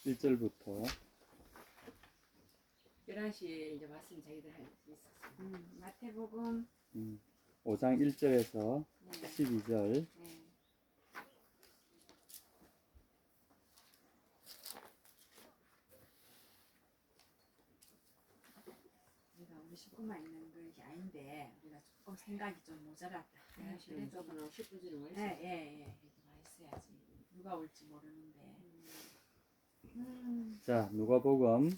1절부터 11시에 이제 말씀 자기들 할 수 있었어요. 마태복음 5장 1절에서 네. 12절. 네. 우리가 우리 식구만 있는 것이 아닌데 우리가 조금 생각이 좀 모자랐다. 그래도 그냥 10분쯤 뭐 있어요. 예예예. 이렇게 와 있어야지. 누가 올지 모르는데. 자, 누가복음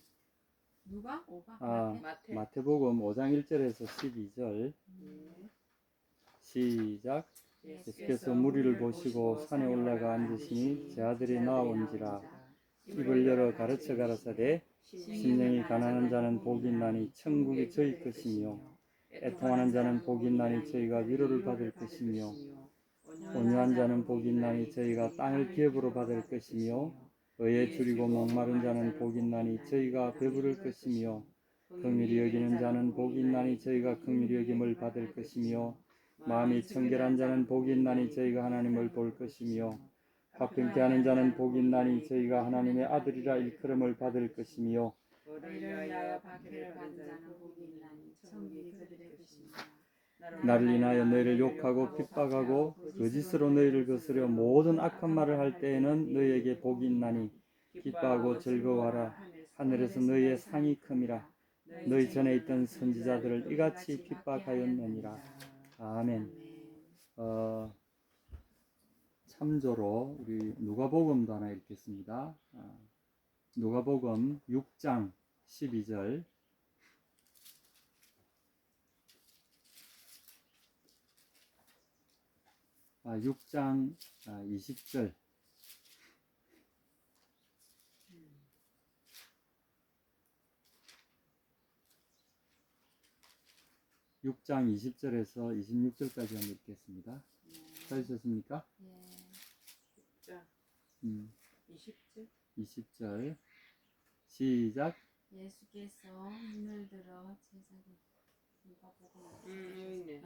누가? 오바? 마태. 마태복음 5장 1절에서 12절. 시작. 예수께서 무리를 보시고 산에 올라가 앉으시니 제 아들이 나아온지라. 입을 열어 가르쳐 가라사대 심령이 가난한 자는 복이 있나니 천국이 저희 것이며 애통하는 자는 복이 있나니 저희가 위로를 받을 것이며 온유한 자는 복이 있나니 저희가 땅을 기업으로 받을 것이며 의에 줄이고 목마른 자는 복이 있나니 저희가 배부를 것이며 긍휼히 여기는 자는 복이 있나니 저희가 긍휼히 여김을 받을 것이며 마음이 청결한 자는 복이 있나니 저희가 하나님을 볼 것이며 화평케 하는 자는 복이 있나니 저희가 하나님의 아들이라 일컬음을 받을 것이며 너희를 위하여 박해를 받은 자는 복이 있나니 천국이 그들의 것이며 나를 인하여 너희를 욕하고 핍박하고 거짓으로 너희를 거스려 모든 악한 말을 할 때에는 너희에게 복이 있나니 기뻐하고 즐거워하라. 하늘에서 너희의 상이 큼이라. 너희 전에 있던 선지자들을 이같이 핍박하였느니라. 아멘. 참조로 우리 누가복음도 하나 읽겠습니다. 누가복음 6장 12절. 6장 20절. 6장 20절에서 26절까지 한번 읽겠습니다. 찾으셨습니까? 자, 20절. 20절 시작. 예수께서 눈을 들어 제자들 누가복음 여기 있네.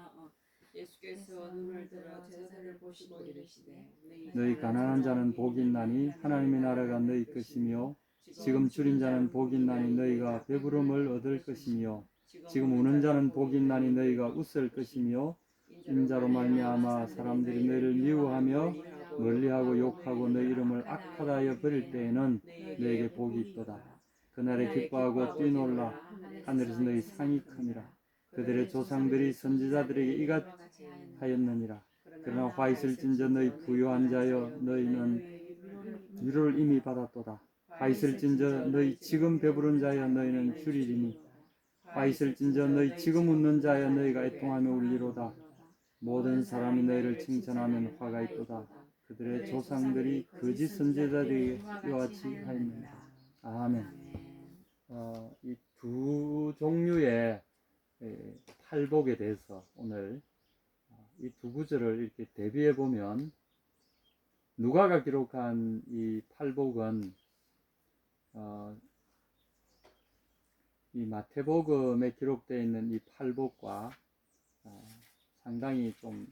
예수께서 눈을 들어 제자들을 보시고 이르시되 너희 가난한 자는 복이 있나니 하나님의 나라가 너희 것이며 지금 줄인 자는 복이 있나니 너희가 배부름을 얻을 것이며 지금 우는 자는 복이 있나니 너희가 웃을 것이며 인자로 말미암아 사람들이 너희를 미워하며 멀리하고 욕하고 너희 이름을 악하다 하여 버릴 때에는 너희에게 복이 있도다. 그날에 기뻐하고 뛰놀라. 하늘에서 너희 상이 큼이라. 그들의 조상들이 선지자들에게 이같이 하였느니라. 그러나 화 있을진저 너희 부유한 자여 너희는 위로를 이미 받았도다. 화 있을진저 너희 지금 배부른 자여 너희는 줄이리니 화 있을진저 너희 지금 웃는 자여 너희가 애통하며 울리로다. 모든 사람이 너희를 칭찬하면 화가 있도다. 그들의 조상들이 거짓 선지자들에게 이와 같이 하였느니라. 아멘. 이 두 종류의 팔복에 대해서 오늘 이 두 구절을 이렇게 대비해 보면 누가가 기록한 이 팔복은 이 마태복음에 기록되어 있는 이 팔복과 상당히 좀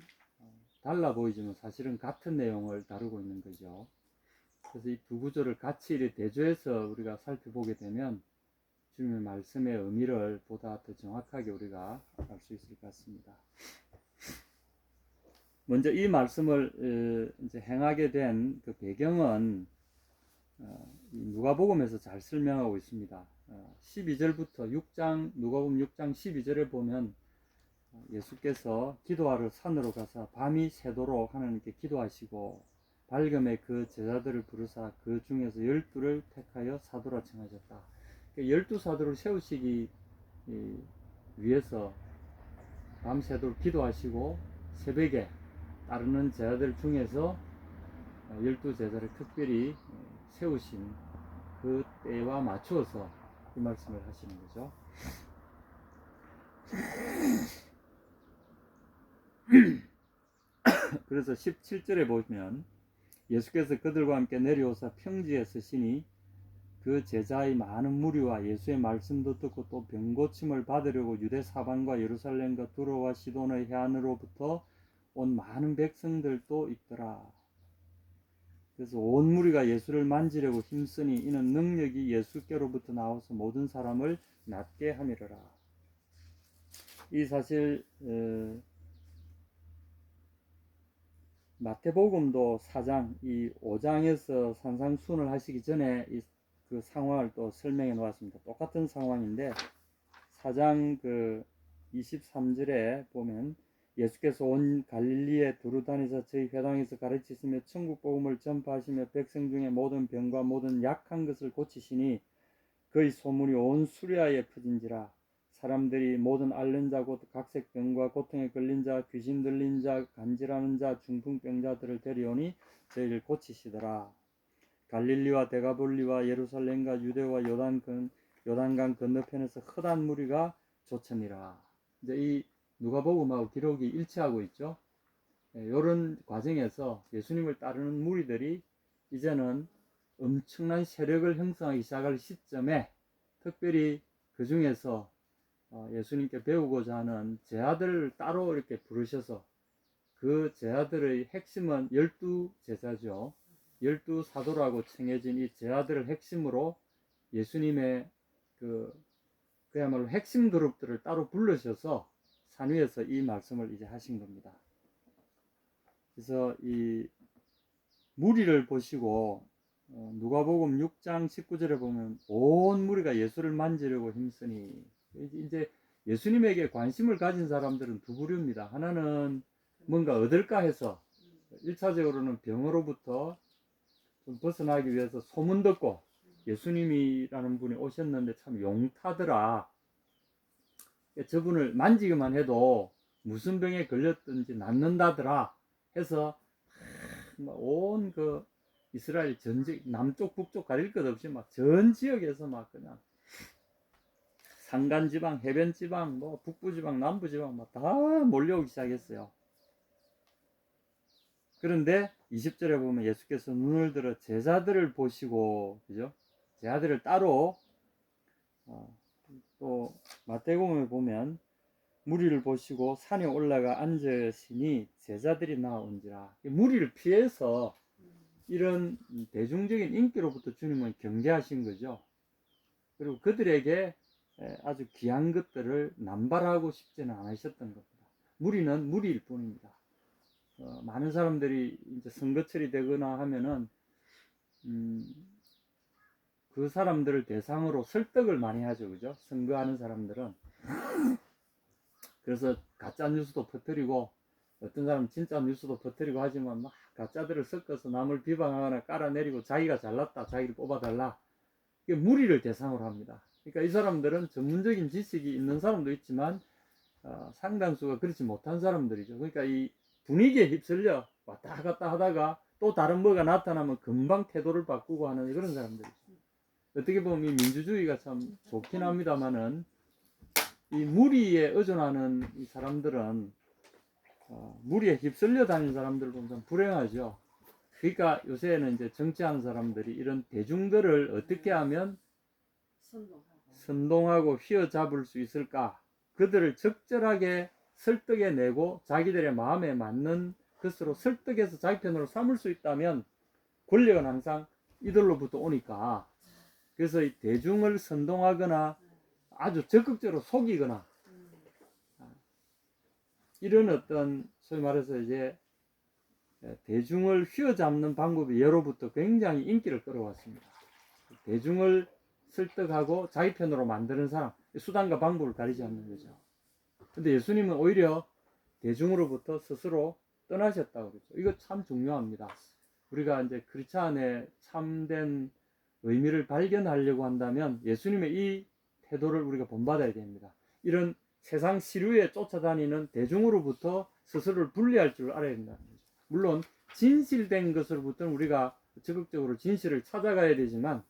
달라 보이지만 사실은 같은 내용을 다루고 있는 거죠. 그래서 이 두 구절을 같이 이렇게 대조해서 우리가 살펴보게 되면 주님의 말씀의 의미를 보다 더 정확하게 우리가 알 수 있을 것 같습니다. 먼저 이 말씀을 이제 행하게 된 그 배경은 누가복음에서 잘 설명하고 있습니다. 12절부터 누가복음 6장 12절에 보면 예수께서 기도하러 산으로 가서 밤이 새도록 하나님께 기도하시고 밝음에 그 제자들을 부르사 그 중에서 12를 택하여 사도라 칭하셨다. 12사도를 세우시기 위해서 밤새도록 기도하시고 새벽에 따르는 제자들 중에서 12제자를 특별히 세우신 그 때와 맞추어서 이 말씀을 하시는 거죠. 그래서 17절에 보면 예수께서 그들과 함께 내려오사 평지에 서시니 그 제자의 많은 무리와 예수의 말씀도 듣고 또 병고침을 받으려고 유대 사방과 예루살렘과 두로와 시돈의 해안으로부터 온 많은 백성들도 있더라. 그래서 온 무리가 예수를 만지려고 힘쓰니 이는 능력이 예수께로부터 나와서 모든 사람을 낫게 함이로라. 이 사실 마태복음도 4장 이 5장에서 산상수훈을 하시기 전에 그 상황을 또 설명해 놓았습니다. 똑같은 상황인데 4장 그 23절에 보면 예수께서 온 갈릴리에 두루 다니사 저희 회당에서 가르치시며 천국 복음을 전파하시며 백성 중에 모든 병과 모든 약한 것을 고치시니 그의 소문이 온 수리아에 퍼진지라. 사람들이 모든 앓는 자 곧 각색 병과 고통에 걸린 자 귀신 들린 자 간질하는 자 중풍병자들을 데려오니 저희를 고치시더라. 갈릴리와 데가볼리와 예루살렘과 유대와 요단강 건너편에서 흩한 무리가 조천이라. 이제 이 누가복음하고 기록이 일치하고 있죠. 이런 과정에서 예수님을 따르는 무리들이 이제는 엄청난 세력을 형성하기 시작할 시점에 특별히 그 중에서 예수님께 배우고자 하는 제자들을 따로 이렇게 부르셔서 그 제자들의 핵심은 12제자죠. 12사도라고稱해진 이 제자들을 핵심으로 예수님의 그야말로 핵심 그룹들을 따로 부르셔서 산 위에서 이 말씀을 이제 하신 겁니다. 그래서 이 무리를 보시고 누가복음 6장 19절에 보면 온 무리가 예수를 만지려고 힘쓰니, 이제 예수님에게 관심을 가진 사람들은 두 부류입니다. 하나는 뭔가 얻을까 해서 1차적으로는 병으로부터 좀 벗어나기 위해서 소문 듣고 예수님이라는 분이 오셨는데 참 용타더라, 저분을 만지기만 해도 무슨 병에 걸렸든지 낫는다더라 해서 온 그 이스라엘 전 지역, 남쪽 북쪽 가릴 것 없이 막 전 지역에서 막 그냥 산간지방, 해변지방, 뭐 북부지방, 남부지방 막 다 몰려오기 시작했어요. 그런데 20절에 보면 예수께서 눈을 들어 제자들을 보시고, 그죠? 제자들을 따로 또 마태복음에 보면 무리를 보시고 산에 올라가 앉으시니 제자들이 나온지라. 무리를 피해서 이런 대중적인 인기로부터 주님은 경계하신 거죠. 그리고 그들에게 아주 귀한 것들을 남발하고 싶지는 않으셨던 겁니다. 무리는 무리일 뿐입니다. 많은 사람들이 이제 선거철이 되거나 하면은 그 사람들을 대상으로 설득을 많이 하죠, 그죠? 선거하는 사람들은. 그래서 가짜 뉴스도 퍼뜨리고 어떤 사람은 진짜 뉴스도 퍼뜨리고 하지만 막 가짜들을 섞어서 남을 비방하거나 깔아내리고 자기가 잘났다, 자기를 뽑아달라, 이게 무리를 대상으로 합니다. 그러니까 이 사람들은 전문적인 지식이 있는 사람도 있지만 상당수가 그렇지 못한 사람들이죠. 그러니까 이 분위기에 휩쓸려 왔다 갔다 하다가 또 다른 뭐가 나타나면 금방 태도를 바꾸고 하는 그런 사람들이죠. 어떻게 보면 이 민주주의가 참 좋긴 합니다만은 이 무리에 의존하는 이 사람들은 무리에 휩쓸려 다니는 사람들 보면 좀 불행하죠. 그러니까 요새는 이제 정치하는 사람들이 이런 대중들을 어떻게 하면 선동하고 휘어잡을 수 있을까, 그들을 적절하게 설득해내고 자기들의 마음에 맞는 것으로 설득해서 자기 편으로 삼을 수 있다면 권력은 항상 이들로부터 오니까, 그래서 이 대중을 선동하거나 아주 적극적으로 속이거나 이런 어떤 소위 말해서 이제 대중을 휘어잡는 방법이 예로부터 굉장히 인기를 끌어왔습니다. 대중을 설득하고 자기 편으로 만드는 사람, 수단과 방법을 가리지 않는 거죠. 근데 예수님은 오히려 대중으로부터 스스로 떠나셨다고 그러죠. 이거 참 중요합니다. 우리가 이제 크리스찬의 참된 의미를 발견하려고 한다면 예수님의 이 태도를 우리가 본받아야 됩니다. 이런 세상 시류에 쫓아다니는 대중으로부터 스스로를 분리할 줄 알아야 된다는 거죠. 물론 진실된 것으로부터는 우리가 적극적으로 진실을 찾아가야 되지만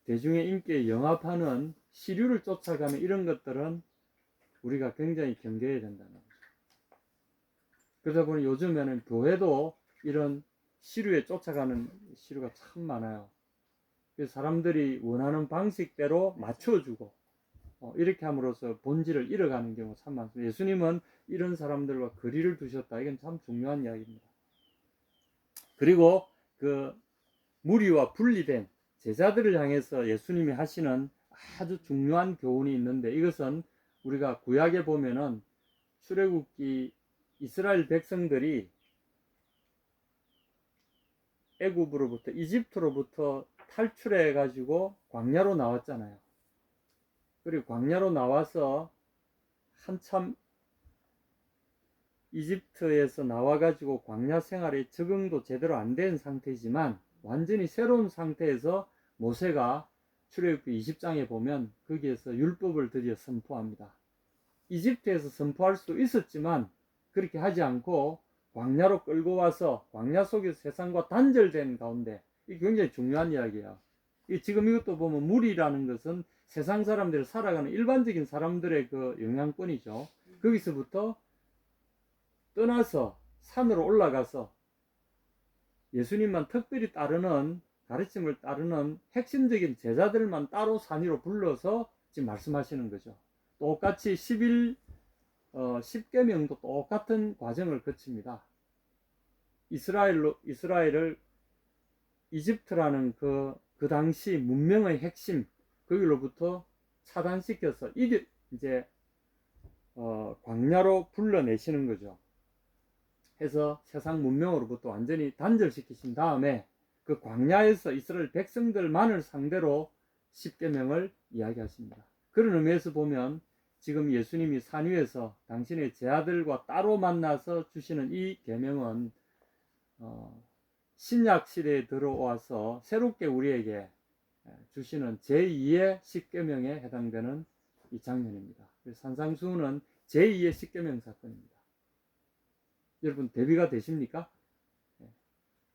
대중의 인기에 영합하는 시류를 쫓아가는 이런 것들은 우리가 굉장히 경계해야 된다는 거죠. 그러다 보니 요즘에는 교회도 이런 시류에 쫓아가는 시류가 참 많아요. 그래서 사람들이 원하는 방식대로 맞춰주고 이렇게 함으로써 본질을 잃어가는 경우가 참 많습니다. 예수님은 이런 사람들과 거리를 두셨다. 이건 참 중요한 이야기입니다. 그리고 그 무리와 분리된 제자들을 향해서 예수님이 하시는 아주 중요한 교훈이 있는데, 이것은 우리가 구약에 보면은 출애굽기 이스라엘 백성들이 애굽으로부터 이집트로부터 탈출해 가지고 광야로 나왔잖아요. 그리고 광야로 나와서 한참 이집트에서 나와가지고 광야 생활에 적응도 제대로 안 된 상태지만 완전히 새로운 상태에서 모세가 출애굽기 20장에 보면 거기에서 율법을 드디어 선포합니다. 이집트에서 선포할 수도 있었지만 그렇게 하지 않고 광야로 끌고 와서 광야 속에서 세상과 단절된 가운데, 이게 굉장히 중요한 이야기예요. 지금 이것도 보면 무리라는 것은 세상 사람들이 살아가는 일반적인 사람들의 그 영향권이죠. 거기서부터 떠나서 산으로 올라가서 예수님만 특별히 따르는, 가르침을 따르는 핵심적인 제자들만 따로 산 위로 불러서 지금 말씀하시는 거죠. 똑같이 10계명도 똑같은 과정을 거칩니다. 이스라엘을 이집트라는 그 당시 문명의 핵심, 거기로부터 차단시켜서 이제 광야로 불러내시는 거죠. 해서 세상 문명으로부터 완전히 단절시키신 다음에 그 광야에서 이스라엘 백성들만을 상대로 10계명을 이야기하십니다. 그런 의미에서 보면 지금 예수님이 산 위에서 당신의 제자들과 따로 만나서 주시는 이 계명은 신약 시대에 들어와서 새롭게 우리에게 주시는 제2의 10계명에 해당되는 이 장면입니다. 산상수훈은 제2의 10계명 사건입니다. 여러분 대비가 되십니까?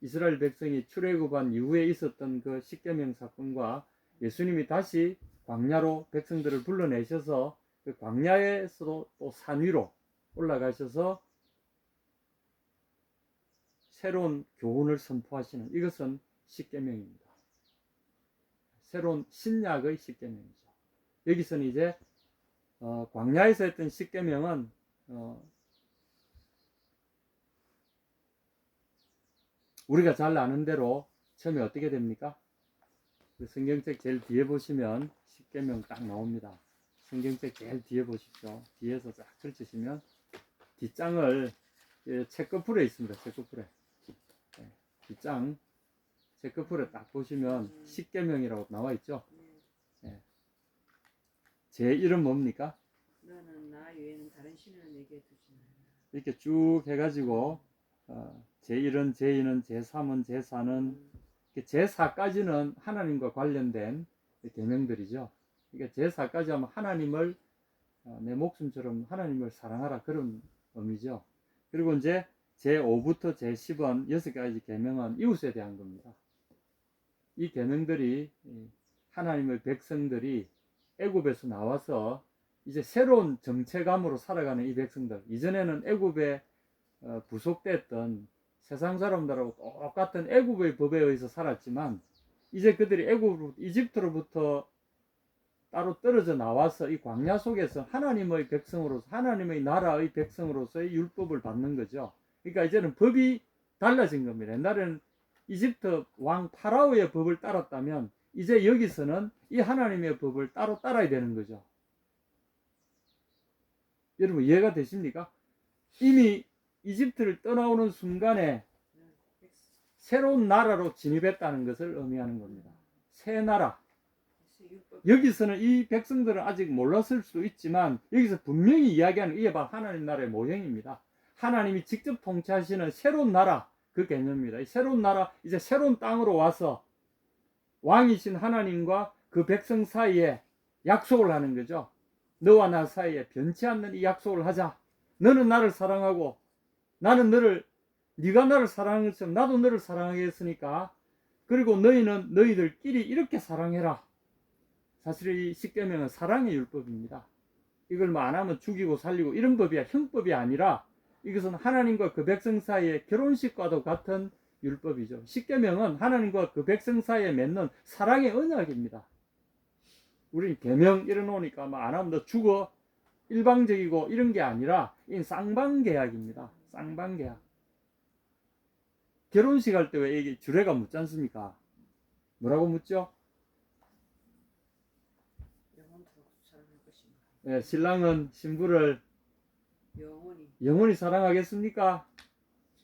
이스라엘 백성이 출애굽한 이후에 있었던 그 10계명 사건과 예수님이 다시 광야로 백성들을 불러내셔서 그 광야에서도 또 산 위로 올라가셔서 새로운 교훈을 선포하시는, 이것은 10계명입니다. 새로운 신약의 10계명이죠. 여기서는 이제 광야에서 했던 10계명은 우리가 잘 아는 대로 처음에 어떻게 됩니까? 그 성경책 제일 뒤에 보시면 10계명 딱 나옵니다. 성경책 제일 뒤에 보십시오. 뒤에서 쫙 펼치시면 뒷장을 책꺼풀에 있습니다. 책꺼풀에. 뒷장 책꺼풀에 딱 보시면 10계명이라고 나와 있죠. 제 이름 뭡니까? 너는 나 외에는 다른 신을 내게 두지 말라. 이렇게 쭉 해가지고 제1은 제2는 제3은 제4는 제4까지는 하나님과 관련된 계명들이죠. 그러니까 제4까지 하면 하나님을 내 목숨처럼 하나님을 사랑하라, 그런 의미죠. 그리고 이제 제5부터 제10은 6가지 계명은 이웃에 대한 겁니다. 이 계명들이 하나님의 백성들이 애굽에서 나와서 이제 새로운 정체감으로 살아가는 이 백성들, 이전에는 애굽에 부속됐던 세상 사람들하고 똑같은 애굽의 법에 의해서 살았지만 이제 그들이 이집트로부터 따로 떨어져 나와서 이 광야 속에서 하나님의 백성으로서, 하나님의 나라의 백성으로서의 율법을 받는 거죠. 그러니까 이제는 법이 달라진 겁니다. 옛날에는 이집트 왕 파라오의 법을 따랐다면 이제 여기서는 이 하나님의 법을 따로 따라야 되는 거죠. 여러분 이해가 되십니까? 이미 이집트를 떠나오는 순간에 새로운 나라로 진입했다는 것을 의미하는 겁니다. 새 나라. 여기서는 이 백성들은 아직 몰랐을 수도 있지만 여기서 분명히 이야기하는 이게 바로 하나님 나라의 모형입니다. 하나님이 직접 통치하시는 새로운 나라, 그 개념입니다. 이 새로운 나라, 이제 새로운 땅으로 와서 왕이신 하나님과 그 백성 사이에 약속을 하는 거죠. 너와 나 사이에 변치 않는 이 약속을 하자. 너는 나를 사랑하고 나는 네가 나를 사랑하는 것처럼 나도 너를 사랑하겠으니까, 그리고 너희는 너희들끼리 이렇게 사랑해라. 사실 이 10계명은 사랑의 율법입니다. 이걸 뭐 안 하면 죽이고 살리고 이런 법이야, 형법이 아니라 이것은 하나님과 그 백성 사이의 결혼식과도 같은 율법이죠. 10계명은 하나님과 그 백성 사이에 맺는 사랑의 언약입니다. 우리 계명 이래 놓으니까 뭐 안 하면 너 죽어, 일방적이고 이런 게 아니라 이 쌍방계약입니다. 쌍방계약. 결혼식 할 때 왜 이게 주례가 묻지 않습니까? 뭐라고 묻죠? 영원토록 사랑할 것인가. 예, 신랑은 신부를 영원히. 영원히 사랑하겠습니까?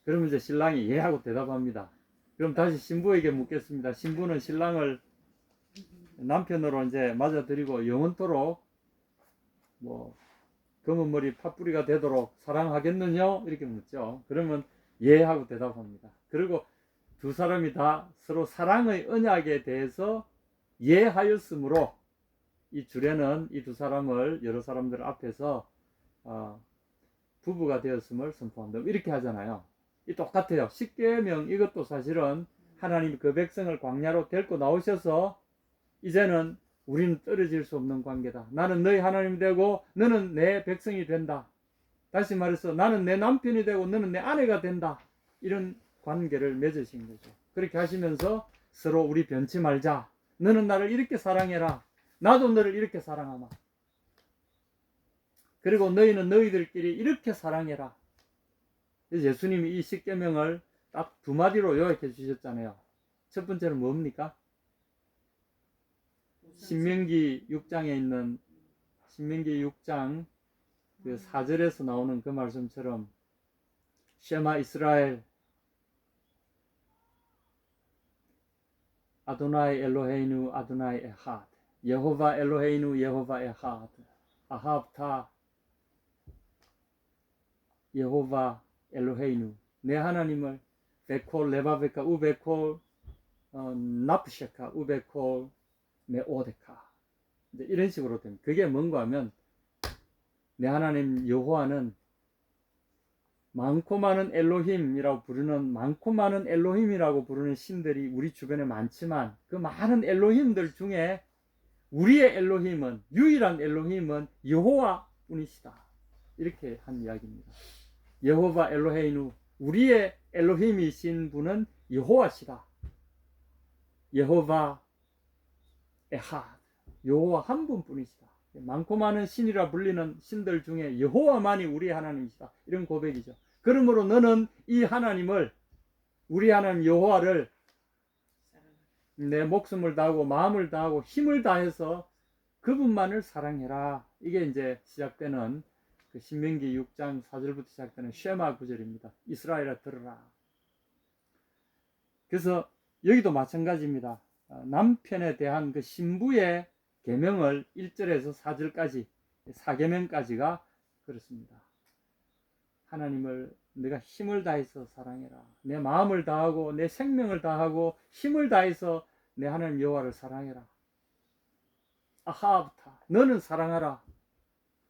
그러면 이제 신랑이 예 하고 대답합니다. 그럼 다시 신부에게 묻겠습니다. 신부는 신랑을 남편으로 이제 맞아들이고 영원토록 뭐 검은 머리 팥뿌리가 되도록 사랑하겠느냐? 이렇게 묻죠. 그러면 예 하고 대답합니다. 그리고 두 사람이 다 서로 사랑의 언약에 대해서 예 하였으므로 이 주례는 이 두 사람을 여러 사람들 앞에서 부부가 되었음을 선포한다. 이렇게 하잖아요. 이 똑같아요. 십계명 이것도 사실은 하나님이 그 백성을 광야로 데리고 나오셔서 이제는 우리는 떨어질 수 없는 관계다. 나는 너희 하나님이 되고 너는 내 백성이 된다. 다시 말해서 나는 내 남편이 되고 너는 내 아내가 된다. 이런 관계를 맺으신 거죠. 그렇게 하시면서 서로 우리 변치 말자. 너는 나를 이렇게 사랑해라. 나도 너를 이렇게 사랑하마. 그리고 너희는 너희들끼리 이렇게 사랑해라. 예수님이 이 십계명을 딱 두 마디로 요약해 주셨잖아요. 첫 번째는 뭡니까? 신명기 6장에 있는 신명기 6장 그 4절에서 나오는 그 말씀처럼 쉐마 이스라엘 아도나이 엘로헤이누 아도나이 에하드 여호바 엘로헤이누 여호바 에하드 아합타 여호바 엘로헤이누 내 하나님을 베콜 레바베카 우베콜 나프셰카 우베콜 메오데카 이런 식으로 됩니다. 그게 뭔가 하면 내 하나님 여호와는 많고 많은 엘로힘이라고 부르는 많고 많은 엘로힘이라고 부르는 신들이 우리 주변에 많지만 그 많은 엘로힘들 중에 우리의 엘로힘은 유일한 엘로힘은 여호와 뿐이시다. 이렇게 한 이야기입니다. 여호바 엘로헤이누 우리의 엘로힘이신 분은 여호와시다. 여호바 에하 여호와 한 분뿐이시다. 많고 많은 신이라 불리는 신들 중에 여호와만이 우리 하나님이시다. 이런 고백이죠. 그러므로 너는 이 하나님을 우리 하나님 여호와를 내 목숨을 다하고 마음을 다하고 힘을 다해서 그분만을 사랑해라. 이게 이제 시작되는 그 신명기 6장 4절부터 시작되는 쉐마 구절입니다. 이스라엘아 들으라. 그래서 여기도 마찬가지입니다. 남편에 대한 그 신부의 계명을 1절에서 4절까지 4계명까지가 그렇습니다. 하나님을 내가 힘을 다해서 사랑해라. 내 마음을 다하고 내 생명을 다하고 힘을 다해서 내 하나님 여호와를 사랑해라. 아하브타 너는 사랑하라.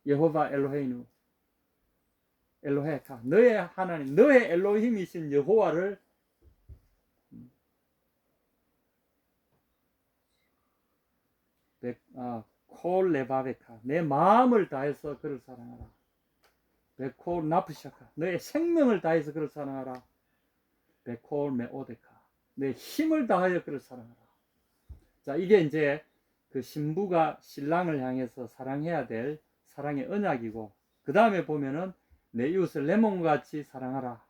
여호바 엘로헤이누 엘로헤카 너의 하나님 너의 엘로힘이신 여호와를 콜 레바베카 내 마음을 다해서 그를 사랑하라. 베콜 나프샤카 너의 생명을 다해서 그를 사랑하라. 베콜 메오데카 내 힘을 다하여 그를 사랑하라. 자, 이게 이제 그 신부가 신랑을 향해서 사랑해야 될 사랑의 언약이고, 그 다음에 보면은 내 이웃을 내 몸과 같이 사랑하라.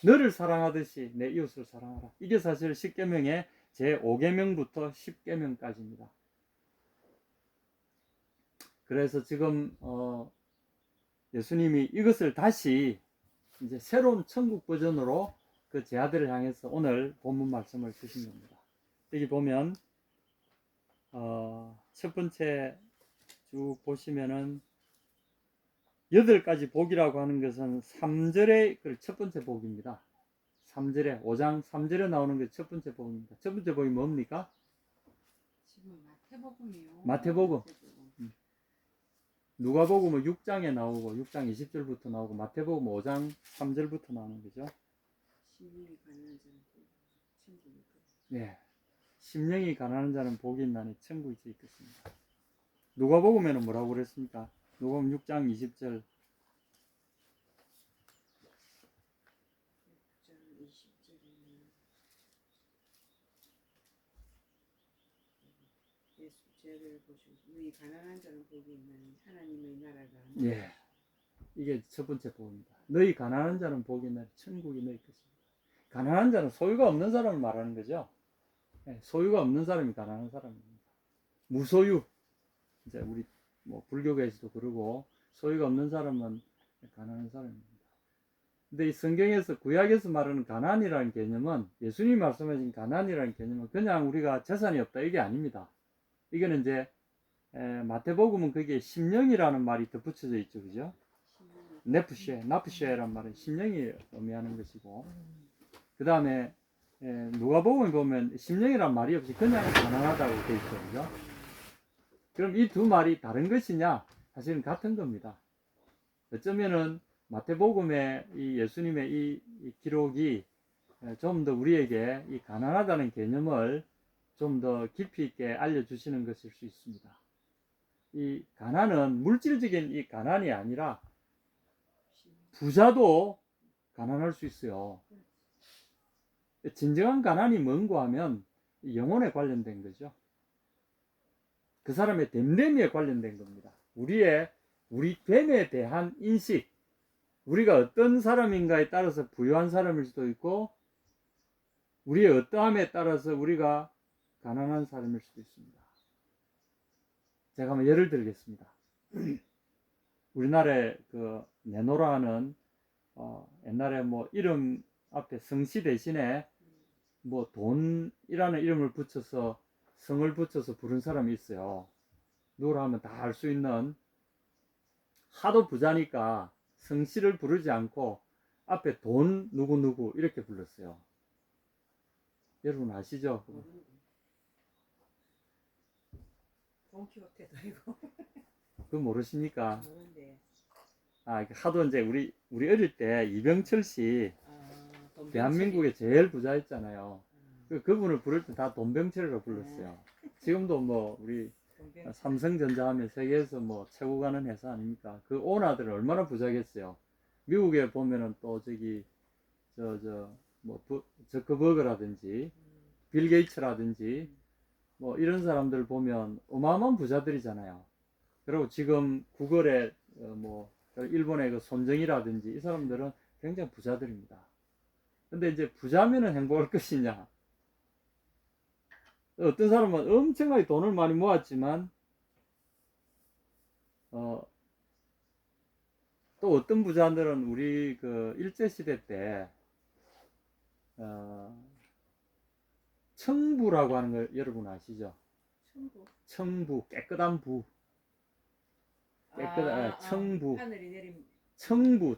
너를 사랑하듯이 내 이웃을 사랑하라. 이게 사실 10계명의 제5계명부터 10계명까지입니다. 그래서 지금 예수님이 이것을 다시 이제 새로운 천국 버전으로 그 제 아들을 향해서 오늘 본문 말씀을 주신 겁니다. 여기 보면 첫 번째 쭉 보시면은 8가지 복이라고 하는 것은 3절의 첫 번째 복입니다. 3절에 5장 3절에 나오는 게 첫 번째 복입니다. 첫 번째 복이 뭡니까? 지금 마태복음이요. 마태복음. 누가복음은 6장에 나오고 6장 20절부터 나오고 마태복음 5장 3절부터 나오는 거죠. 심령이 가난한 자는 천국이 있고. 네. 심령이 가난한 자는 복이 있나니 천국이 있겠습니다. 누가복음에는 뭐라고 그랬습니까? 누가복음 6장 20절. 6장 20절에는 예수 죄를 보시고 너희 가난한 자는 복이 있나니 하나님의 나라가 예, 이게 첫 번째 복입니다. 너희 가난한 자는 복이 있나니 천국이 너희 것입니다. 가난한 자는 소유가 없는 사람을 말하는 거죠. 예, 소유가 없는 사람이 가난한 사람입니다. 무소유, 이제 우리 뭐 불교계에서도 그러고 소유가 없는 사람은 가난한 사람입니다. 근데 이 성경에서 구약에서 말하는 가난이라는 개념은 예수님이 말씀하신 가난이라는 개념은 그냥 우리가 재산이 없다 이게 아닙니다. 이거는 이제 마태복음은 거기에 심령이라는 말이 덧붙여져 있죠, 그죠? 네프쉐, 나프쉐란 말은 심령이 의미하는 것이고, 그 다음에 누가복음에 보면 심령이란 말이 없이 그냥 가난하다고 돼 있죠, 그죠? 그럼 이 두 말이 다른 것이냐? 사실은 같은 겁니다. 어쩌면은 마태복음의 이 예수님의 이 기록이 좀 더 우리에게 이 가난하다는 개념을 좀 더 깊이 있게 알려주시는 것일 수 있습니다. 이 가난은 물질적인 이 가난이 아니라 부자도 가난할 수 있어요. 진정한 가난이 뭔가 하면 영혼에 관련된 거죠. 그 사람의 됨됨이에 관련된 겁니다. 우리 됨에 대한 인식, 우리가 어떤 사람인가에 따라서 부유한 사람일 수도 있고 우리의 어떠함에 따라서 우리가 가난한 사람일 수도 있습니다. 제가 한번 예를 들겠습니다. 우리나라에 그 내노라는 옛날에 뭐 이름 앞에 성씨 대신에 뭐 돈이라는 이름을 붙여서 성을 붙여서 부른 사람이 있어요. 누구라 하면 다 알 수 있는, 하도 부자니까 성씨를 부르지 않고 앞에 돈 누구누구 이렇게 불렀어요. 여러분 아시죠? 돈키호테도 아니고 그거 모르십니까? 모르는데 하도 이제 우리 어릴 때 이병철 씨 대한민국의 제일 부자였잖아요. 그분을 부를 때 다 돈병철이라고 불렀어요. 지금도 뭐 우리 삼성전자 하면 세계에서 뭐 최고 가는 회사 아닙니까? 그 오너들은 얼마나 부자겠어요. 미국에 보면은 또 저기 뭐 저커버그라든지 빌 게이츠라든지 뭐 이런 사람들 보면 어마어마한 부자들이잖아요. 그리고 지금 구글에 뭐 일본의 그 손정이라든지 이 사람들은 굉장히 부자들입니다. 근데 이제 부자면은 행복할 것이냐? 어떤 사람은 엄청나게 돈을 많이 모았지만 또 어떤 부자들은 우리 그 일제시대 때 청부라고 하는 걸 여러분 아시죠? 청부, 깨끗한 부. 청부. 하늘이 내린 청부,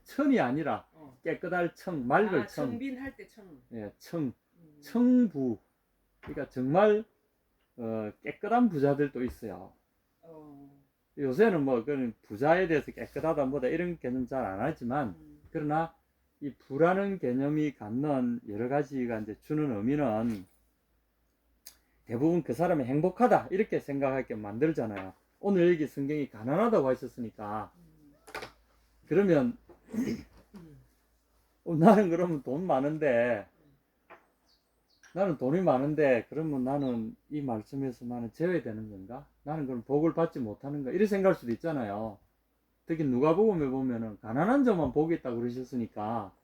천이 아니라 깨끗할 청, 맑을 청. 청빈할 때 청. 예, 청부. 그러니까 정말 깨끗한 부자들도 있어요. 요새는 뭐 그런 부자에 대해서 깨끗하다 뭐다 이런 개념 잘 안 하지만 그러나 이 부라는 개념이 갖는 여러 가지가 이제 주는 의미는 대부분 그 사람이 행복하다 이렇게 생각하게 만들잖아요. 오늘 여기 성경이 가난하다고 하셨으니까 그러면 나는 그러면 나는 돈이 많은데 그러면 나는 이 말씀에서 나는 제외되는 건가? 나는 그럼 복을 받지 못하는가? 이렇게 생각할 수도 있잖아요. 특히 누가복음에 보면은 가난한 자만 복이 있다고 그러셨으니까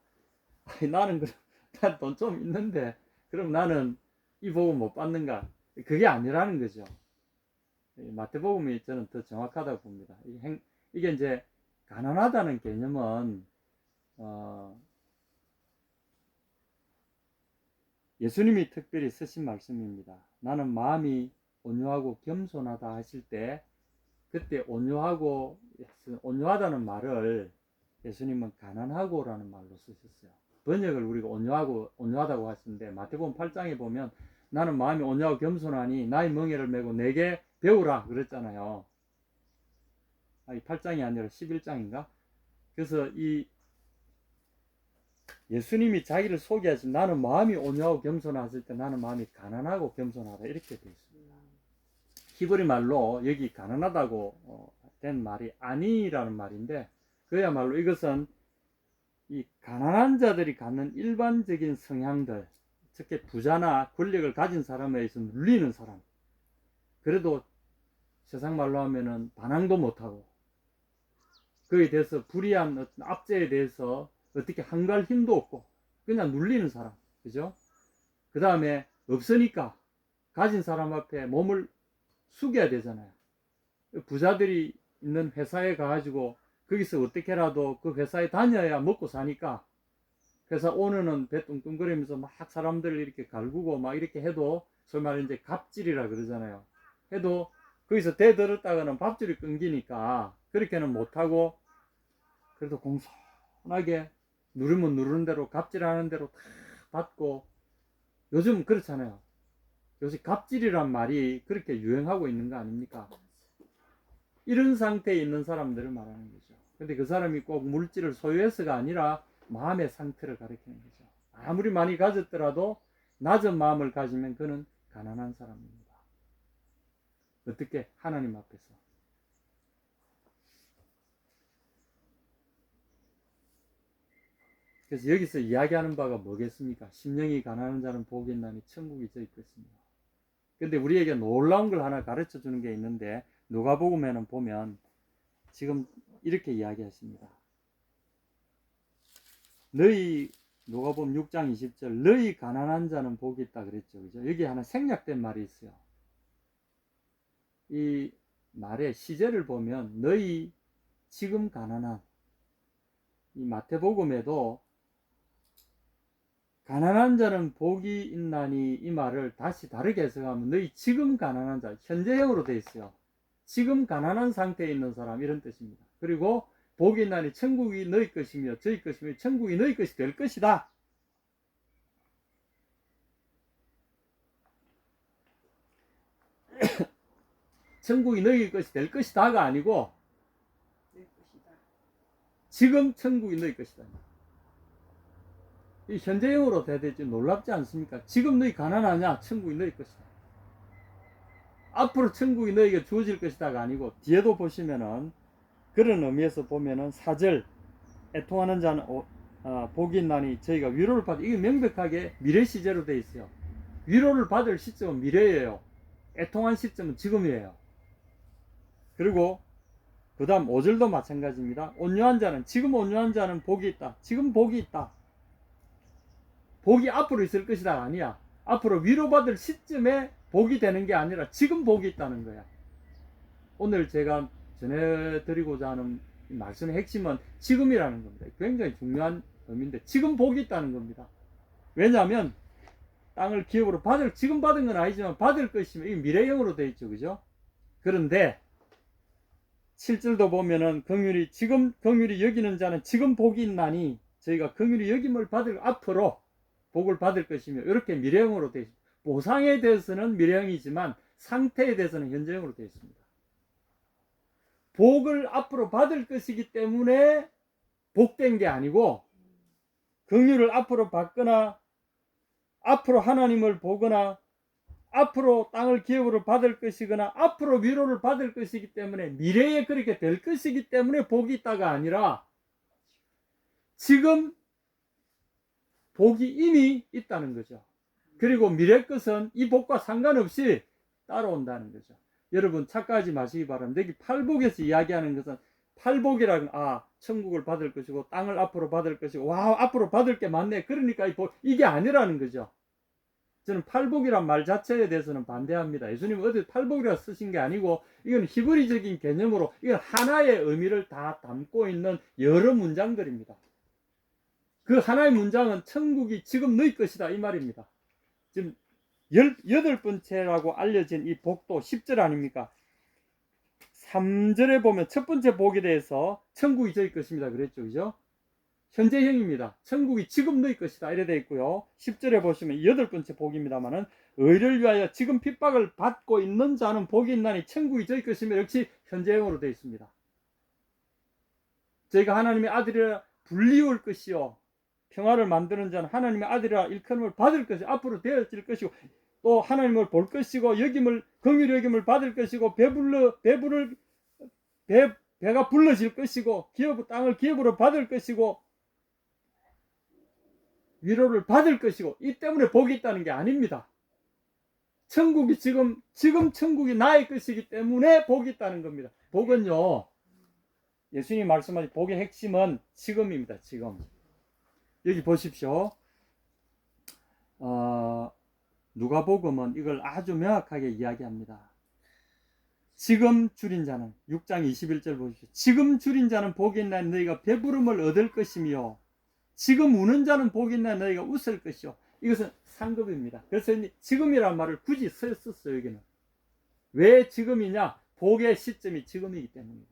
나는 그럼 난 돈 좀 있는데 그럼 나는 이 복을 못 받는가? 그게 아니라는 거죠. 마태복음이 저는 더 정확하다고 봅니다. 이게 이제 가난하다는 개념은 예수님이 특별히 쓰신 말씀입니다. 나는 마음이 온유하고 겸손하다 하실 때 그때 온유하다는 말을 예수님은 가난하고라는 말로 쓰셨어요. 번역을 우리가 온유하다고 하시는데 마태복음 8장에 보면 나는 마음이 온유하고 겸손하니 나의 멍에를 메고 내게 배우라 그랬잖아요. 8장이 아니라 11장인가? 그래서 이 예수님이 자기를 소개하신 나는 마음이 온유하고 겸손하실 때 나는 마음이 가난하고 겸손하다 이렇게 되어 있습니다. 히브리 말로 여기 가난하다고 된 말이 아니라는 말인데 그야말로 이것은 이 가난한 자들이 갖는 일반적인 성향들, 특히 부자나 권력을 가진 사람에 의해서 눌리는 사람, 그래도 세상 말로 하면은 반항도 못하고 그에 대해서 불이한 어떤 압제에 대해서 어떻게 항거할 힘도 없고 그냥 눌리는 사람, 그죠? 그 다음에 없으니까 가진 사람 앞에 몸을 숙여야 되잖아요. 부자들이 있는 회사에 가가지고 거기서 어떻게라도 그 회사에 다녀야 먹고 사니까 회사 오너는 배 뚱뚱거리면서 막 사람들을 이렇게 갈구고 막 이렇게 해도 소위 말해 이제 갑질이라 그러잖아요. 해도 거기서 대들었다가는 밥줄이 끊기니까 그렇게는 못하고 그래도 공손하게 누르면 누르는 대로 갑질하는 대로 다 받고 요즘 그렇잖아요. 요새 갑질이란 말이 그렇게 유행하고 있는 거 아닙니까? 이런 상태에 있는 사람들을 말하는 거죠. 근데 그 사람이 꼭 물질을 소유해서가 아니라 마음의 상태를 가리키는 거죠. 아무리 많이 가졌더라도 낮은 마음을 가지면 그는 가난한 사람입니다. 어떻게? 하나님 앞에서. 그래서 여기서 이야기하는 바가 뭐겠습니까? 심령이 가난한 자는 복이 있나니 천국이 저희 것입니다. 근데 우리에게 놀라운 걸 하나 가르쳐 주는 게 있는데 누가복음에는 보면 지금 이렇게 이야기하십니다. 너희 누가복음 6장 20절 너희 가난한 자는 복이 있다 그랬죠. 그죠? 여기 하나 생략된 말이 있어요. 이 말의 시제를 보면 너희 지금 가난한 이 마태복음에도 가난한 자는 복이 있나니 이 말을 다시 다르게 해석하면 너희 지금 가난한 자, 현재형으로 되어 있어요. 지금 가난한 상태에 있는 사람 이런 뜻입니다. 그리고 복이 있나니 천국이 너희 것이며 저희 것이며 천국이 너희 것이 될 것이다. 천국이 너희 것이 될 것이다가 아니고 내 것이다. 지금 천국이 너희 것이다. 이 현재형으로 돼야 되지 놀랍지 않습니까? 지금 너희 가난하냐? 천국이 너희 것이다. 앞으로 천국이 너희에게 주어질 것이다가 아니고 뒤에도 보시면은 그런 의미에서 보면은 4절 애통하는 자는 복이 있나니 저희가 위로를 받을 이게 명백하게 미래 시제로 되어 있어요. 위로를 받을 시점은 미래예요. 애통한 시점은 지금이에요. 그리고 그 다음 5절도 마찬가지입니다. 온유한 자는 지금 온유한 자는 복이 있다. 지금 복이 있다. 복이 앞으로 있을 것이다 아니야. 앞으로 위로받을 시점에 복이 되는 게 아니라 지금 복이 있다는 거야. 오늘 제가 전해드리고자 하는 말씀의 핵심은 지금이라는 겁니다. 굉장히 중요한 의미인데 지금 복이 있다는 겁니다. 왜냐하면 땅을 기업으로 지금 받은 건 아니지만 받을 것이면 이게 미래형으로 되어 있죠. 그죠? 그런데 7절도 보면은 긍휼히 여기는 자는 지금 복이 있나니 저희가 긍휼히 여김을 받을 앞으로 복을 받을 것이며 이렇게 미래형으로 되어 있습니다. 보상에 대해서는 미래형이지만 상태에 대해서는 현재형으로 되어 있습니다. 복을 앞으로 받을 것이기 때문에 복된 게 아니고 긍휼을 앞으로 받거나 앞으로 하나님을 보거나 앞으로 땅을 기업으로 받을 것이거나 앞으로 위로를 받을 것이기 때문에 미래에 그렇게 될 것이기 때문에 복이 있다가 아니라 지금 복이 이미 있다는 거죠. 그리고 미래 것은 이 복과 상관없이 따라온다는 거죠. 여러분 착각하지 마시기 바랍니다. 여기 팔복에서 이야기하는 것은 팔복이라는 천국을 받을 것이고 땅을 앞으로 받을 것이고 와 앞으로 받을 게 많네. 그러니까 이게 아니라는 거죠. 저는 팔복이란 말 자체에 대해서는 반대합니다. 예수님은 어디 팔복이라 쓰신 게 아니고 이건 히브리적인 개념으로 이건 하나의 의미를 다 담고 있는 여러 문장들입니다. 그 하나의 문장은 천국이 지금 너희 것이다 이 말입니다. 지금 18번째라고 알려진 이 복도 10절 아닙니까? 3절에 보면 첫 번째 복에 대해서 천국이 저희 것입니다 그랬죠. 그죠? 현재형입니다. 천국이 지금 너희 것이다 이래 되어 있고요. 10절에 보시면 8번째 복입니다만은 의를 위하여 지금 핍박을 받고 있는 자는 복이 있나니 천국이 저희 것이며 역시 현재형으로 되어 있습니다. 저희가 하나님의 아들이라 불리울 것이요 평화를 만드는 자는 하나님의 아들이라 일컬음을 받을 것이 앞으로 되어질 것이고 또 하나님을 볼 것이고 긍휼히 여김을 받을 것이고 배가 불러질 것이고 땅을 기업으로 받을 것이고 위로를 받을 것이고 이 때문에 복이 있다는 게 아닙니다. 천국이 지금 천국이 나의 것이기 때문에 복이 있다는 겁니다. 복은요, 예수님이 말씀하신 복의 핵심은 지금입니다. 지금. 여기 보십시오. 누가복음은 이걸 아주 명확하게 이야기합니다. 지금 줄인 자는 6장 21절 보십시오. 지금 줄인 자는 복이 있나니 너희가 배부름을 얻을 것이며 지금 우는 자는 복이 있나니 너희가 웃을 것이요. 이것은 상급입니다. 그래서 지금이라는 말을 굳이 썼어요. 여기는. 왜 지금이냐? 복의 시점이 지금이기 때문이고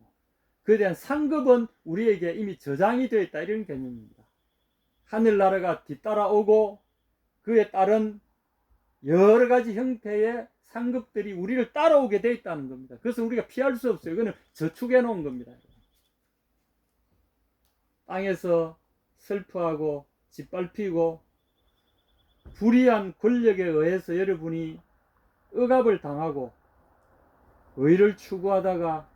그에 대한 상급은 우리에게 이미 저장이 되어 있다. 이런 개념입니다. 하늘나라가 뒤따라오고 그에 따른 여러 가지 형태의 상급들이 우리를 따라오게 되어 있다는 겁니다. 그래서 우리가 피할 수 없어요. 이거는 저축해 놓은 겁니다. 땅에서 슬퍼하고 짓밟히고 불의한 권력에 의해서 여러분이 억압을 당하고 의를 추구하다가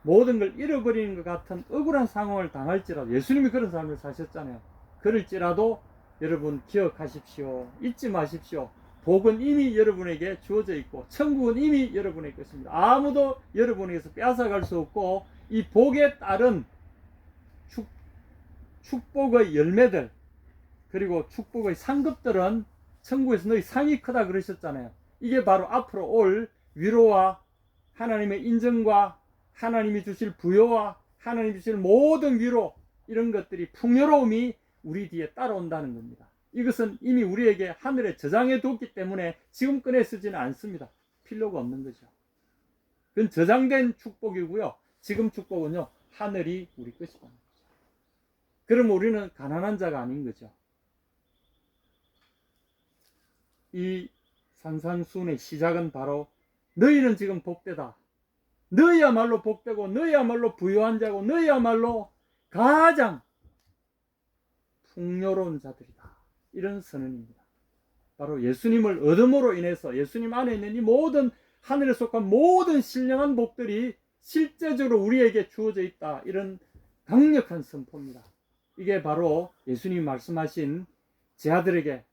모든 걸 잃어버리는 것 같은 억울한 상황을 당할지라도 예수님이 그런 삶을 사셨잖아요. 그럴지라도 여러분 기억하십시오. 잊지 마십시오. 복은 이미 여러분에게 주어져 있고 천국은 이미 여러분의 것입니다. 아무도 여러분에게서 빼앗아갈 수 없고 이 복에 따른 축복의 열매들 그리고 축복의 상급들은 천국에서 너희 상이 크다 그러셨잖아요. 이게 바로 앞으로 올 위로와 하나님의 인정과 하나님이 주실 부여와 하나님이 주실 모든 위로 이런 것들이 풍요로움이 우리 뒤에 따라온다는 겁니다. 이것은 이미 우리에게 하늘에 저장해 뒀기 때문에 지금 꺼내 쓰지는 않습니다. 필요가 없는 거죠. 그건 저장된 축복이고요. 지금 축복은요. 하늘이 우리 것이다. 그럼 우리는 가난한 자가 아닌 거죠. 이 산상수훈의 시작은 바로 너희는 지금 복되다. 너희야말로 복되고 너희야말로 부유한 자고 너희야말로 가장 풍요로운 자들이다. 이런 선언입니다. 바로 예수님을 얻음으로 인해서 예수님 안에 있는 이 모든 하늘에 속한 모든 신령한 복들이 실제적으로 우리에게 주어져 있다. 이런 강력한 선포입니다. 이게 바로 예수님이 말씀하신 제 아들에게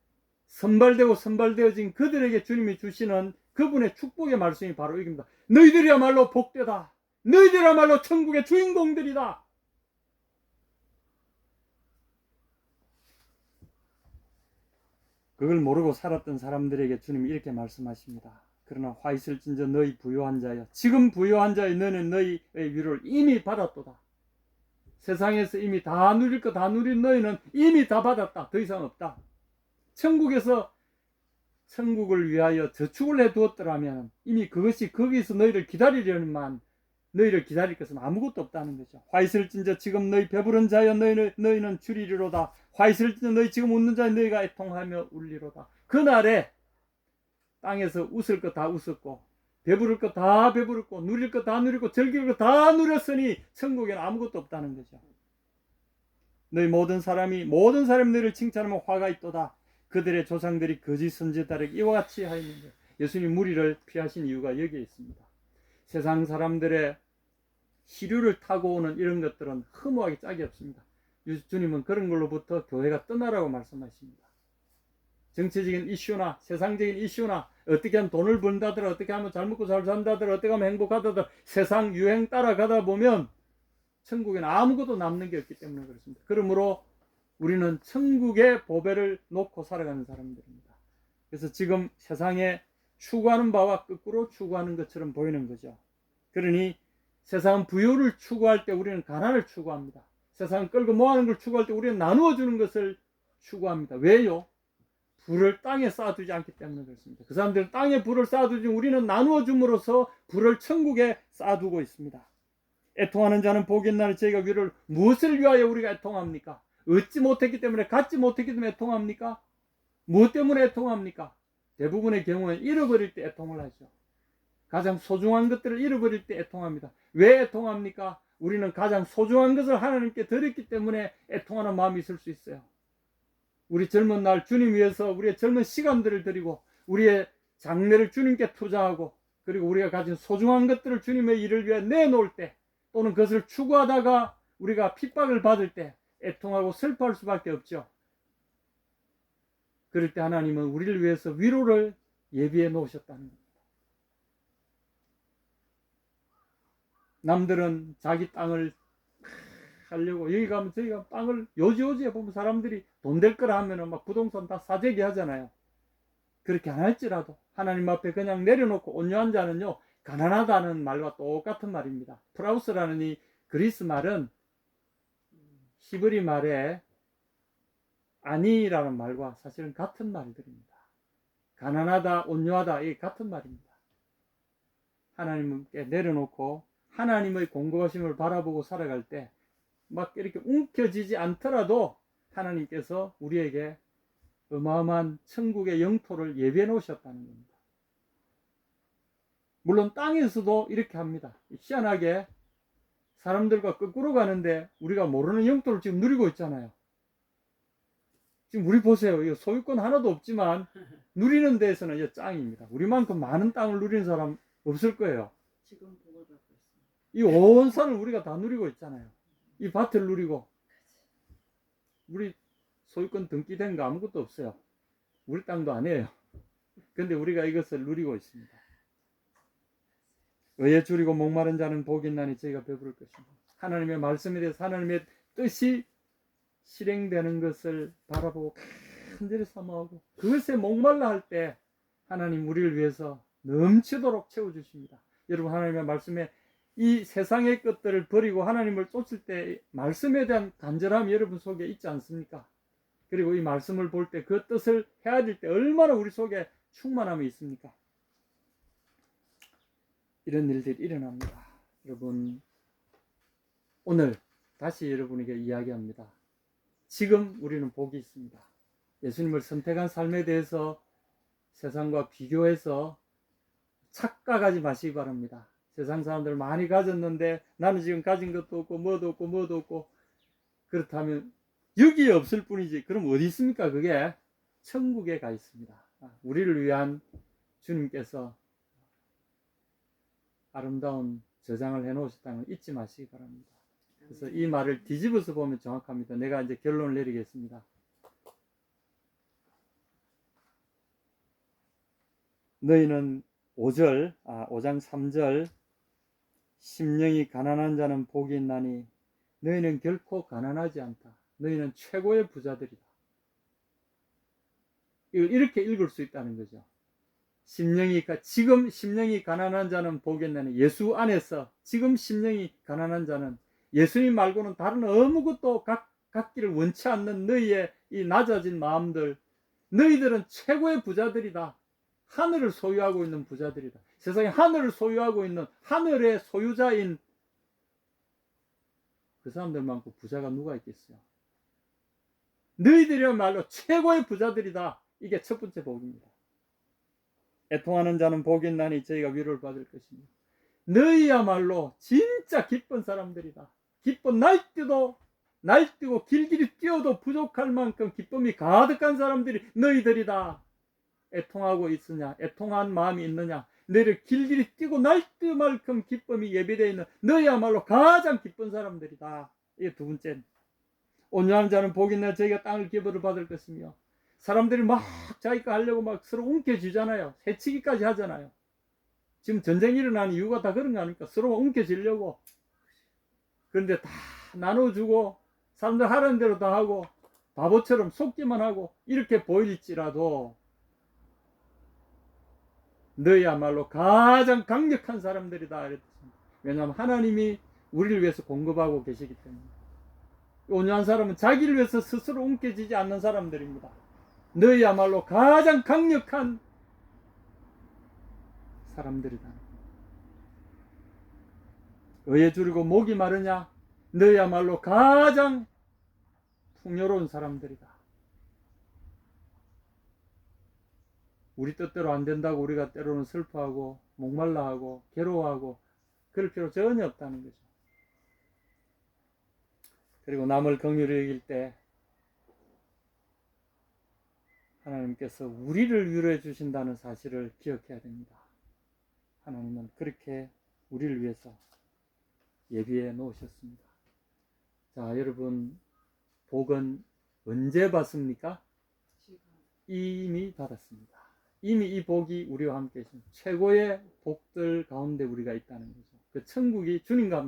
선발되어진 그들에게 주님이 주시는 그분의 축복의 말씀이 바로 이겁니다. 너희들이야말로 복되다. 너희들이야말로 천국의 주인공들이다. 그걸 모르고 살았던 사람들에게 주님이 이렇게 말씀하십니다. 그러나 화 있을진저 너희 부요한 자여 지금 부요한 자여 너는 너희의 위로를 이미 받았도다. 세상에서 이미 다 누릴 거 다 누린 너희는 이미 다 받았다. 더 이상 없다. 천국에서 천국을 위하여 저축을 해두었더라면 이미 그것이 거기서 너희를 기다리려니만 너희를 기다릴 것은 아무것도 없다는 거죠. 화 있을진저 지금 너희 배부른 자여 너희는 줄이리로다. 화 있을진저 너희 지금 웃는 자여 너희가 애통하며 울리로다. 그날에 땅에서 웃을 거 다 웃었고 배부를 거 다 배부르고 누릴 거 다 누리고 즐길 거 다 누렸으니 천국에는 아무것도 없다는 거죠. 너희 모든 사람이 너희를 칭찬하면 화가 있도다. 그들의 조상들이 거짓 선지자들에게 이와 같이 하였는데 예수님 무리를 피하신 이유가 여기에 있습니다. 세상 사람들의 시류를 타고 오는 이런 것들은 허무하게 짝이 없습니다. 주님은 그런 걸로부터 교회가 떠나라고 말씀하십니다. 정치적인 이슈나 세상적인 이슈나 어떻게 하면 돈을 번다더라 어떻게 하면 잘 먹고 잘 산다더라 어떻게 하면 행복하다더라 세상 유행 따라가다 보면 천국에는 아무것도 남는 게 없기 때문에 그렇습니다. 그러므로 우리는 천국의 보배를 놓고 살아가는 사람들입니다. 그래서 지금 세상에 추구하는 바와 거꾸로 추구하는 것처럼 보이는 거죠. 그러니 세상은 부유를 추구할 때 우리는 가난을 추구합니다. 세상은 끌고 모아는 걸 추구할 때 우리는 나누어 주는 것을 추구합니다. 왜요? 불을 땅에 쌓아두지 않기 때문에 그렇습니다. 그 사람들은 땅에 불을 쌓아두지 우리는 나누어 줌으로써 불을 천국에 쌓아두고 있습니다. 애통하는 자는 복이 있나니 저희가 위를 무엇을 위하여 우리가 애통합니까? 얻지 못했기 때문에 갖지 못했기 때문에 애통합니까? 무엇 때문에 애통합니까? 대부분의 경우에 잃어버릴 때 애통을 하죠. 가장 소중한 것들을 잃어버릴 때 애통합니다. 왜 애통합니까? 우리는 가장 소중한 것을 하나님께 드렸기 때문에 애통하는 마음이 있을 수 있어요. 우리 젊은 날 주님 위해서 우리의 젊은 시간들을 드리고 우리의 장래를 주님께 투자하고 그리고 우리가 가진 소중한 것들을 주님의 일을 위해 내놓을 때 또는 그것을 추구하다가 우리가 핍박을 받을 때 애통하고 슬퍼할 수밖에 없죠. 그럴 때 하나님은 우리를 위해서 위로를 예비해 놓으셨다는 겁니다. 남들은 자기 땅을 하려고 여기 가면 저기 가면 땅을 요지요지에 보면 사람들이 돈 될 거라 하면은 막 부동산 다 사재기 하잖아요. 그렇게 안 할지라도 하나님 앞에 그냥 내려놓고 온유한 자는요, 가난하다는 말과 똑같은 말입니다. 프라우스라는 이 그리스 말은 히브리 말에 아니라는 말과 사실은 같은 말들입니다. 가난하다, 온유하다, 이게 같은 말입니다. 하나님께 내려놓고 하나님의 공고하심을 바라보고 살아갈 때 막 이렇게 움켜쥐지 않더라도 하나님께서 우리에게 어마어마한 천국의 영토를 예비해 놓으셨다는 겁니다. 물론 땅에서도 이렇게 합니다. 희한하게 사람들과 거꾸로 가는데 우리가 모르는 영토를 지금 누리고 있잖아요. 지금 우리 보세요. 이거 소유권 하나도 없지만 누리는 데에서는 이게 짱입니다. 우리만큼 많은 땅을 누리는 사람 없을 거예요. 지금 복을 받고 있습니다. 이 온 산을 우리가 다 누리고 있잖아요. 이 밭을 누리고. 우리 소유권 등기된 거 아무것도 없어요. 우리 땅도 아니에요. 근데 우리가 이것을 누리고 있습니다. 의에 줄이고 목마른 자는 복이 있나니 저희가 배부를 것입니다. 하나님의 말씀에 대해서 하나님의 뜻이 실행되는 것을 바라보고 간절히 사모하고 그것에 목말라 할 때 하나님 우리를 위해서 넘치도록 채워주십니다. 여러분, 하나님의 말씀에 이 세상의 것들을 버리고 하나님을 쫓을 때 말씀에 대한 간절함이 여러분 속에 있지 않습니까? 그리고 이 말씀을 볼 때 그 뜻을 헤아릴 때 얼마나 우리 속에 충만함이 있습니까? 이런 일들이 일어납니다. 여러분, 오늘 다시 여러분에게 이야기합니다. 지금 우리는 복이 있습니다. 예수님을 선택한 삶에 대해서 세상과 비교해서 착각하지 마시기 바랍니다. 세상 사람들 많이 가졌는데 나는 지금 가진 것도 없고 뭐도 없고 뭐도 없고, 그렇다면 여기에 없을 뿐이지 그럼 어디 있습니까? 그게 천국에 가 있습니다. 우리를 위한 주님께서 아름다운 저장을 해놓으셨다는 걸 잊지 마시기 바랍니다. 그래서 이 말을 뒤집어서 보면 정확합니다. 내가 이제 결론을 내리겠습니다. 너희는 5장 3절 심령이 가난한 자는 복이 있나니 너희는 결코 가난하지 않다. 너희는 최고의 부자들이다. 이걸 이렇게 읽을 수 있다는 거죠. 지금 심령이 가난한 자는 복이 있나니, 예수 안에서 지금 심령이 가난한 자는 예수님 말고는 다른 아무것도 갖기를 원치 않는 너희의 이 낮아진 마음들, 너희들은 최고의 부자들이다. 하늘을 소유하고 있는 부자들이다. 세상에 하늘을 소유하고 있는 하늘의 소유자인 그 사람들만큼 부자가 누가 있겠어요? 너희들이야말로 최고의 부자들이다. 이게 첫 번째 복입니다. 애통하는 자는 복이 있나니 저희가 위로를 받을 것입니다. 너희야말로 진짜 기쁜 사람들이다. 기쁜 날뛰고 길길이 뛰어도 부족할 만큼 기쁨이 가득한 사람들이 너희들이다. 애통하고 있으냐? 애통한 마음이 있느냐? 너희를 길길이 뛰고 날뛸 만큼 기쁨이 예비되어 있는 너희야말로 가장 기쁜 사람들이다. 이게 두 번째. 온유한 자는 복이 있나 저희가 땅을 기업으로 받을 것이며, 사람들이 막 자기가 하려고 막 서로 움켜쥐잖아요. 해치기까지 하잖아요. 지금 전쟁이 일어나는 이유가 다 그런 거 아닙니까? 서로 움켜쥐려고. 그런데 다 나눠주고 사람들 하라는 대로 다 하고 바보처럼 속기만 하고 이렇게 보일지라도 너희야말로 가장 강력한 사람들이다. 왜냐하면 하나님이 우리를 위해서 공급하고 계시기 때문에. 온유한 사람은 자기를 위해서 스스로 움켜쥐지 않는 사람들입니다. 너희야말로 가장 강력한 사람들이다. 의에 줄이고 목이 마르냐? 너희야말로 가장 풍요로운 사람들이다. 우리 뜻대로 안 된다고 우리가 때로는 슬퍼하고 목말라하고 괴로워하고 그럴 필요 전혀 없다는 거죠. 그리고 남을 긍휼히 여길 때 하나님께서 우리를 위로해 주신다는 사실을 기억해야 됩니다. 하나님은 그렇게 우리를 위해서 예비해 놓으셨습니다. 자, 여러분, 복은 언제 받습니까? 이미 받았습니다. 이미 이 복이 우리와 함께 있습니다. 최고의 복들 가운데 우리가 있다는 거죠. 그 천국이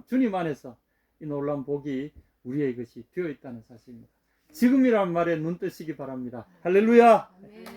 주님 안에서 이 놀라운 복이 우리의 것이 되어 있다는 사실입니다. 지금이란 말에 눈 뜨시기 바랍니다. 할렐루야! 아멘.